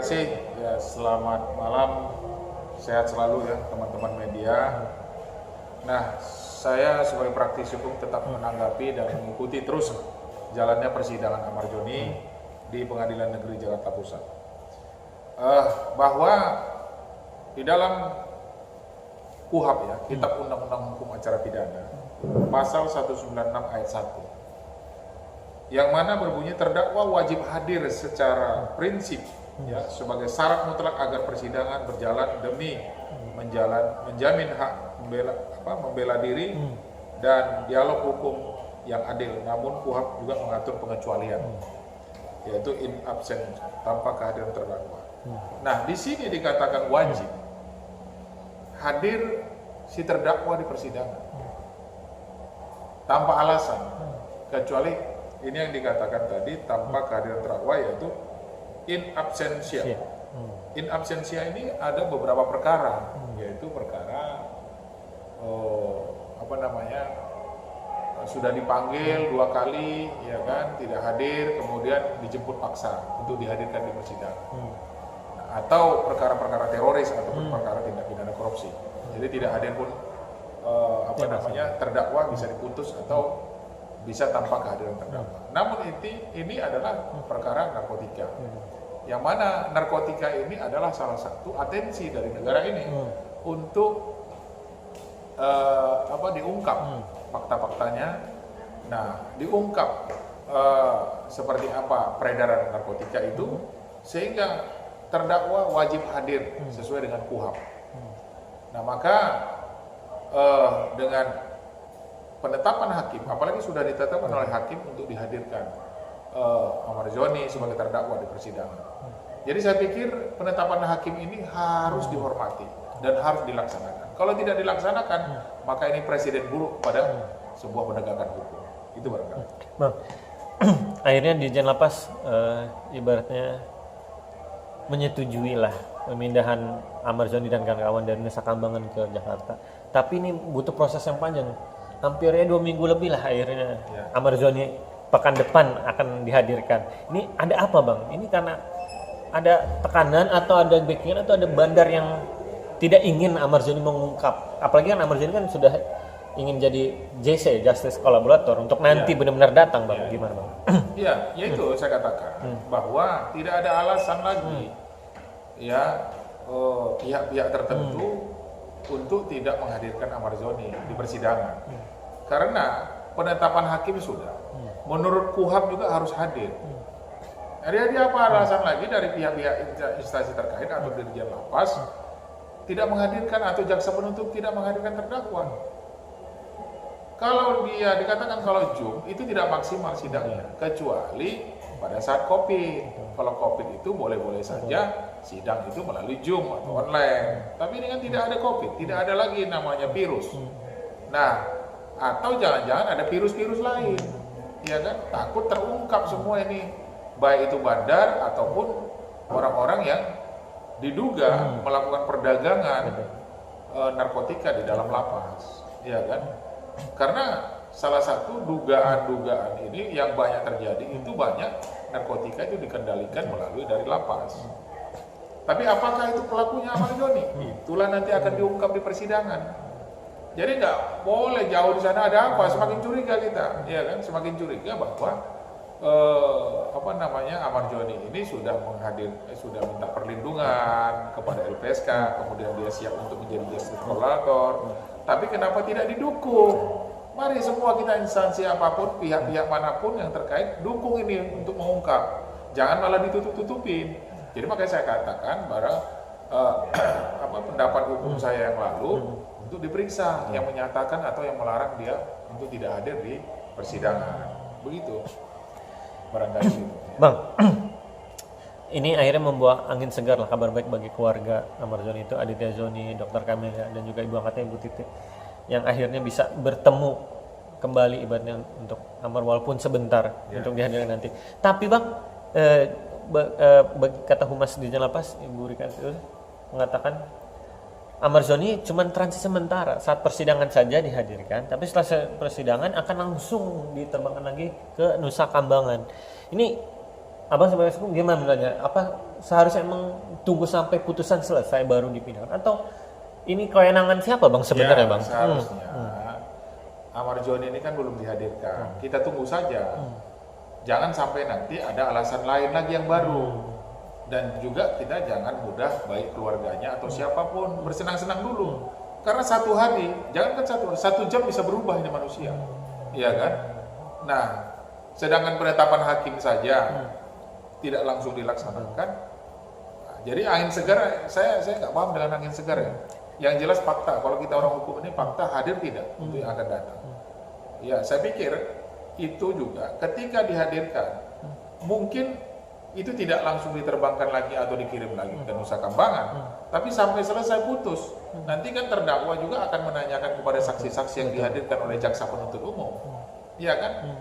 kasih. Ya, selamat malam. Sehat selalu ya teman-teman media. Nah, saya sebagai praktisi hukum tetap menanggapi dan mengikuti terus jalannya persidangan Amar Joni di Pengadilan Negeri Jakarta Pusat. Bahwa di dalam KUHP ya, Kitab Undang-Undang Hukum Acara Pidana, pasal 196 ayat 1, yang mana berbunyi terdakwa wajib hadir secara prinsip ya sebagai syarat mutlak agar persidangan berjalan demi menjamin hak membela diri dan dialog hukum yang adil. Namun KUHP juga mengatur pengecualian, yaitu in absentia, tanpa kehadiran terdakwa. Nah, di sini dikatakan wajib hadir si terdakwa di persidangan tanpa alasan, kecuali ini yang dikatakan tadi tanpa kehadiran terdakwa, yaitu in absentia. In absentia ini ada beberapa perkara, yaitu perkara sudah dipanggil 2 kali, ya kan, tidak hadir, kemudian dijemput paksa untuk dihadirkan di persidangan. Atau perkara-perkara teroris atau perkara tindak pidana korupsi. Jadi tidak hadir pun terdakwa bisa diputus atau bisa tanpa kehadiran terdakwa. Namun ini adalah perkara narkotika. Yang mana narkotika ini adalah salah satu atensi dari negara ini untuk diungkap fakta-faktanya. Nah, diungkap seperti apa peredaran narkotika itu, sehingga terdakwa wajib hadir sesuai dengan KUHP. Nah, maka dengan penetapan hakim, apalagi sudah ditetapkan oleh hakim untuk dihadirkan Amar Joni sebagai terdakwa di persidangan. Jadi saya pikir penetapan hakim ini harus dihormati dan harus dilaksanakan. Kalau tidak dilaksanakan, maka ini presiden buruk pada sebuah penegakan hukum. Itu barangkali. Bang, akhirnya Dirjen Lapas ibaratnya menyetujui lah pemindahan Amar Joni dan kawan-kawan dari Nusa Kambangan ke Jakarta. Tapi ini butuh proses yang panjang. Hampirnya 2 minggu lebih lah akhirnya Amar Joni pekan depan akan dihadirkan. Ini ada apa, Bang? Ini karena ada tekanan atau ada backingan atau ada bandar yang tidak ingin Amar Joni mengungkap. Apalagi kan Amar Joni kan sudah ingin jadi JC, Justice Collaborator, untuk nanti benar-benar datang, Bang. Gimana, Bang? Iya, itu saya katakan bahwa tidak ada alasan lagi pihak-pihak tertentu untuk tidak menghadirkan Amar Joni di persidangan. Karena penetapan hakim sudah, menurut KUHP juga harus hadir. Jadi apa alasan lagi dari pihak-pihak instansi terkait atau Dirjen Lapas tidak menghadirkan atau jaksa penuntut tidak menghadirkan terdakwa? Kalau dia dikatakan kalau Zoom itu tidak maksimal sidangnya, kecuali pada saat COVID. Kalau COVID itu boleh-boleh saja sidang itu melalui Zoom atau online. Tapi ini kan tidak ada COVID, tidak ada lagi namanya virus. Nah, atau jangan-jangan ada virus-virus lain, ya kan? Takut terungkap semua ini, baik itu bandar ataupun orang-orang yang diduga melakukan perdagangan narkotika di dalam lapas, ya kan? Karena salah satu dugaan-dugaan ini yang banyak terjadi itu banyak narkotika itu dikendalikan melalui dari lapas. Tapi apakah itu pelakunya Amar Joni? Itulah nanti akan diungkap di persidangan. Jadi nggak boleh jauh di sana. Ada apa? Semakin curiga kita, ya kan? Semakin curiga bahwa Amar Joni ini sudah minta perlindungan kepada LPSK, kemudian dia siap untuk menjadi justice collaborator. Tapi kenapa tidak didukung? Mari semua kita instansi apapun, pihak-pihak manapun yang terkait, dukung ini untuk mengungkap. Jangan malah ditutup-tutupin. Jadi makanya saya katakan bahwa pendapat hukum saya yang lalu untuk diperiksa, yang menyatakan atau yang melarang dia untuk tidak hadir di persidangan. Begitu. Barangkali itu. Bang, ini akhirnya membawa angin segar lah, kabar baik bagi keluarga Amar Joni itu, Aditya Joni, Dr. Camelia, dan juga ibu angkatnya Ibu Titi, yang akhirnya bisa bertemu kembali ibaratnya untuk Amar walaupun sebentar untuk dihadirkan nanti. Tapi Bang, kata Humas Dirjen Lapas Ibu Rika itu mengatakan Amar Joni cuma transit sementara, saat persidangan saja dihadirkan, tapi setelah persidangan akan langsung diterbangkan lagi ke Nusa Kambangan. Ini Abang sebagai hukum gimana menilainya? Apa seharusnya emang tunggu sampai putusan selesai baru dipidana atau ini kewenangan siapa bang sebenarnya Ya, bang? seharusnya Amar Joni ini kan belum dihadirkan. Kita tunggu saja. Jangan sampai nanti ada alasan lain lagi yang baru. Dan juga kita jangan mudah baik keluarganya atau siapapun bersenang-senang dulu. Karena satu hari, jangan kan satu jam bisa berubah ini manusia. Iya kan? Nah, sedangkan penetapan hakim saja tidak langsung dilaksanakan. Nah, jadi angin segar, saya nggak paham dengan angin segar ya. Yang jelas fakta, kalau kita orang hukum ini fakta hadir tidak untuk yang akan datang. Ya, saya pikir itu juga ketika dihadirkan, mungkin itu tidak langsung diterbangkan lagi atau dikirim lagi ke Nusa Kambangan, tapi sampai selesai putus, nanti kan terdakwa juga akan menanyakan kepada saksi-saksi yang dihadirkan oleh jaksa penuntut umum, iya kan?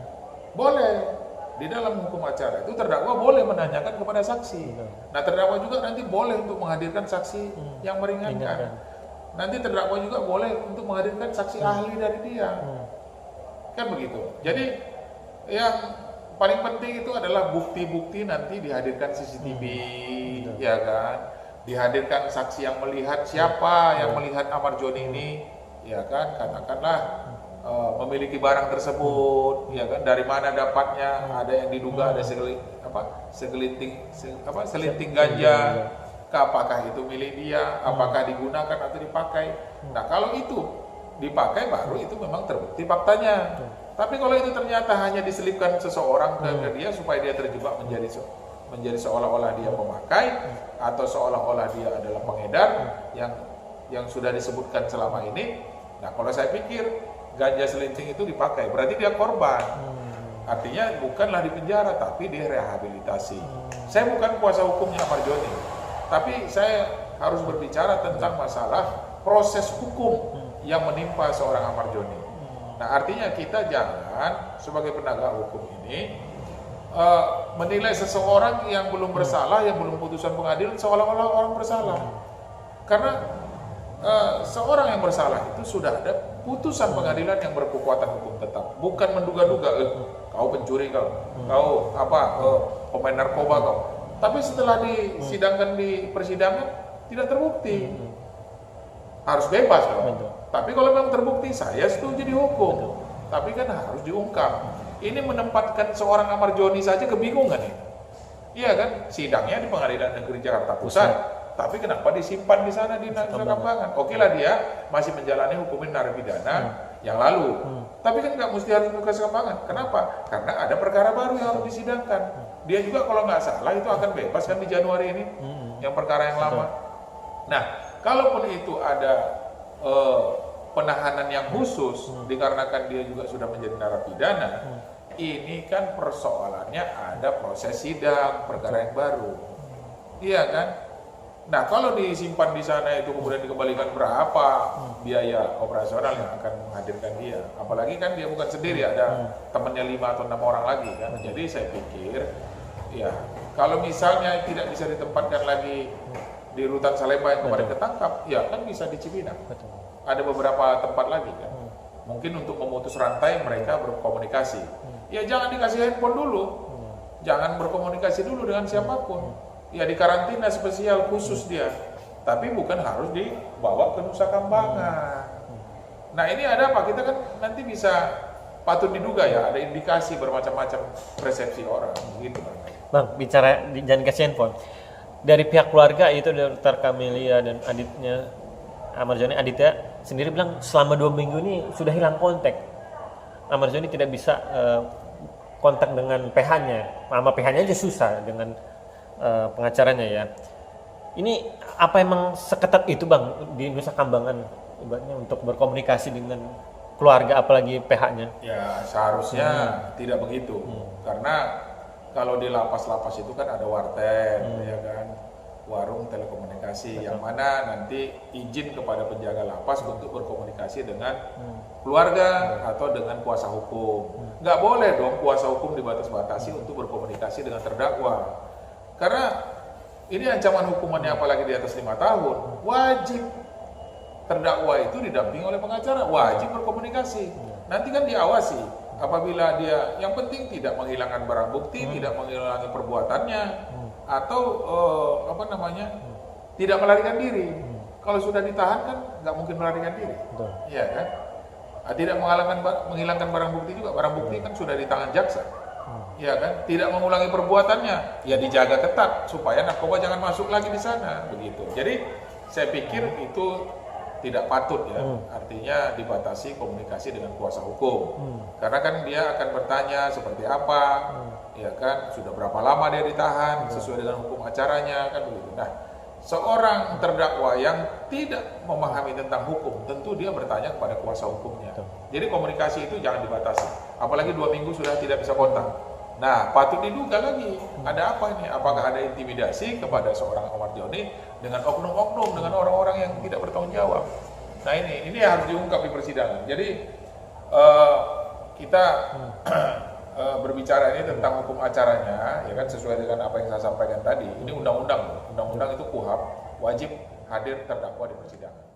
Boleh di dalam hukum acara itu terdakwa boleh menanyakan kepada saksi. Nah terdakwa juga nanti boleh untuk menghadirkan saksi yang meringankan. Nanti terdakwa juga boleh untuk menghadirkan saksi ahli dari dia, kan begitu. Jadi yang paling penting itu adalah bukti-bukti nanti dihadirkan CCTV, ya kan? Dihadirkan saksi yang melihat siapa yang melihat Amar Joni ini, ya kan? Katakanlah memiliki barang tersebut, ya kan? Dari mana dapatnya? Ada yang diduga ada segelinting ganja. Apakah itu milik dia? Apakah digunakan atau dipakai? Nah kalau itu dipakai baru itu memang terbukti faktanya. Tapi kalau itu ternyata hanya diselipkan seseorang ke dia supaya dia terjebak menjadi seolah-olah dia pemakai atau seolah-olah dia adalah pengedar yang sudah disebutkan selama ini. Nah, kalau saya pikir ganja selinting itu dipakai, berarti dia korban. Artinya bukanlah di penjara tapi dia rehabilitasi. Saya bukan kuasa hukumnya Amar Joni, tapi saya harus berbicara tentang masalah proses hukum yang menimpa seorang Amar Joni. Nah artinya kita jangan sebagai penegak hukum ini menilai seseorang yang belum bersalah, yang belum putusan pengadilan seolah-olah orang bersalah. Karena seorang yang bersalah itu sudah ada putusan pengadilan yang berkekuatan hukum tetap. Bukan menduga-duga, kau pencuri kau pemain narkoba kau. Tapi setelah disidangkan di persidangan tidak terbukti. Harus bebas dong. Tapi kalau memang terbukti, saya setuju dihukum. Tapi kan harus diungkap. Ini menempatkan seorang Amar Joni saja kebingungan ini. Iya kan? Sidangnya di Pengadilan Negeri Jakarta Pusat. Tapi kenapa disimpan di sana di Nusa Kambangan? Oke lah dia masih menjalani hukuman narapidana yang lalu. Tapi kan nggak mesti harus Nusa Kambangan. Kenapa? Karena ada perkara baru yang harus disidangkan. Dia juga kalau nggak salah itu akan bebas kan di Januari ini. Yang perkara yang lama. Nah, kalaupun itu ada penahanan yang khusus dikarenakan dia juga sudah menjadi narapidana, ini kan persoalannya ada proses sidang perkara yang baru, iya kan? Nah kalau disimpan di sana itu kemudian dikembalikan berapa biaya operasional yang akan menghadirkan dia, apalagi kan dia bukan sendiri, ada temannya 5 atau 6 orang lagi kan. Jadi saya pikir ya kalau misalnya tidak bisa ditempatkan lagi di Rutan Salemba yang kemarin ketangkap, ya kan bisa di Cipinang. Ada beberapa tempat lagi kan. Mungkin untuk memutus rantai mereka berkomunikasi. Ya jangan dikasih handphone dulu. Jangan berkomunikasi dulu dengan siapapun. Ya di karantina spesial khusus dia. Tapi bukan harus dibawa ke Nusa Kambangan. Nah ini ada apa? Kita kan nanti bisa patut diduga ya, ada indikasi bermacam-macam persepsi orang gitu kan. Bang, bicara jangan kasih handphone. Dari pihak keluarga itu Dr. Camelia dan adiknya Amar Joni, Aditya sendiri bilang selama 2 minggu ini sudah hilang kontak. Amar Joni tidak bisa kontak dengan PH-nya. Sama PH-nya aja susah dengan pengacaranya ya. Ini apa emang seketat itu Bang di Nusa Kambangan ibaratnya untuk berkomunikasi dengan keluarga apalagi PH-nya? Ya seharusnya tidak begitu. Karena kalau di lapas-lapas itu kan ada wartel, ya kan, warung telekomunikasi. Yang mana nanti izin kepada penjaga lapas untuk berkomunikasi dengan keluarga atau dengan kuasa hukum. Nggak boleh dong kuasa hukum dibatas-batasi untuk berkomunikasi dengan terdakwa. Karena ini ancaman hukumannya apalagi di atas 5 tahun, wajib terdakwa itu didampingi oleh pengacara, wajib berkomunikasi. Nanti kan diawasi. Apabila dia, yang penting tidak menghilangkan barang bukti, tidak mengulangi perbuatannya, atau tidak melarikan diri. Kalau sudah ditahan kan nggak mungkin melarikan diri, Betul. iya kan? Tidak menghilangkan barang bukti juga, barang bukti kan sudah di tangan jaksa, iya kan? Tidak mengulangi perbuatannya, ya dijaga ketat supaya narkoba jangan masuk lagi di sana, begitu. Jadi saya pikir itu tidak patut ya, artinya dibatasi komunikasi dengan kuasa hukum, karena kan dia akan bertanya seperti apa, ya kan, sudah berapa lama dia ditahan, sesuai dengan hukum acaranya, kan begitu. Nah, seorang terdakwa yang tidak memahami tentang hukum, tentu dia bertanya kepada kuasa hukumnya. Jadi komunikasi itu jangan dibatasi, apalagi 2 minggu sudah tidak bisa kontak. Nah, patut diduga lagi, ada apa ini? Apakah ada intimidasi kepada seorang Ahmad Joni dengan oknum-oknum, dengan orang-orang yang tidak bertanggung jawab? Nah ini harus diungkap di persidangan. Jadi kita berbicara ini tentang hukum acaranya, ya kan, sesuai dengan apa yang saya sampaikan tadi. Ini undang-undang itu KUHP, wajib hadir terdakwa di persidangan.